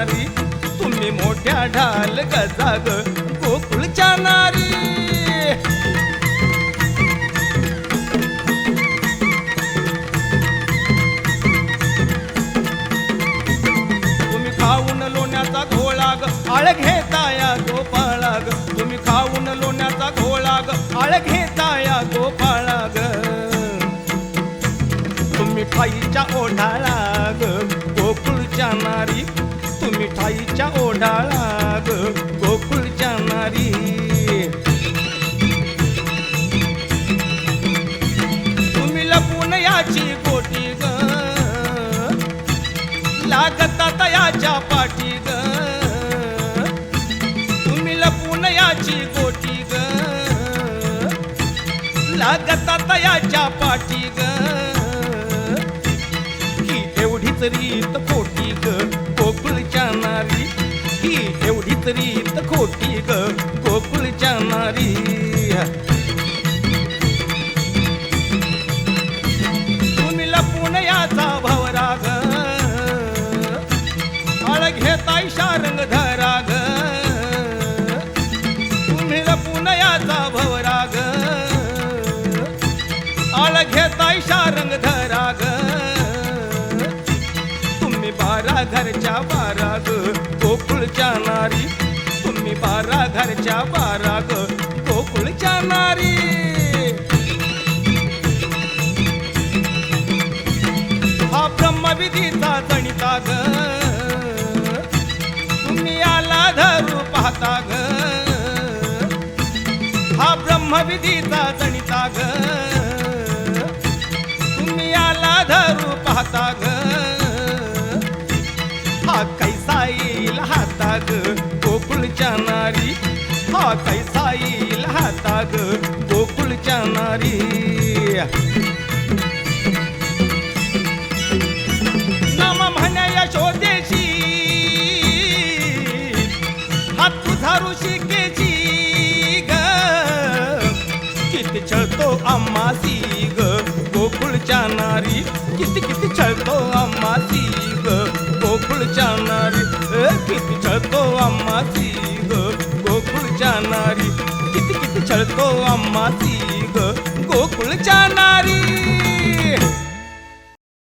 तुम्ही मोठ्या ढाल गजाग गोकुळच्या नारी. तुम्ही खाऊन लोण्याचा घोळाग आळ घेताया गोपाळाग. तुम्ही खाऊन लोण्याचा घोळाग आळ घेताया गोपाळाग. तुम्ही ठाईच्या ओढाळाग गोकुळच्या नारी. तुम्ही ठाईच्या ओढाळाग गोकुळच्या नारी. तुम्ही लपून याची गोटी ग लागतात याच्या पाठी ग. तुम्ही लपून याची गोटी ग लागतात याच्या पाठी ग. ही एवढीच रीत खोटी ग गोकुळच्या नारी. ही एवढीच रीत खोटी ग गोकुळच्या नारी. तुम्ही लपून याचा भवराग आळ घेताय शारंग धराग. तुम्ही लपून याचा भवराग आळ घेताय शारंग धराग. तुम्ही 12 घरच्या 12 ग गोकुळच्या नारी. तुम्ही 12 घरच्या 12 ग गोकुळच्या नारी. हा ब्रह्मविधीचा जणिता ग तुम्ही याला धरू पाहता ग. हा ब्रह्मविधीचा जणिता ग तुम्ही याला धरू पाहता ग. हा कैसा येईल हाता ग गोकुळच्या नारी. हा कैसा येईल हाता ग गोकुळच्या नारी. नाम म्हणे यशोदेशी हात तुझा ऋषिकेशी ग. किती छळतो आम्हासी ग गोकुळच्या नारी. किती किती छळतो आम्हासी ग गोकुळच्या नारी. किती छळतो आम्हासी ग गोकुळच्या नारी. किती किती छळतो आम्हासी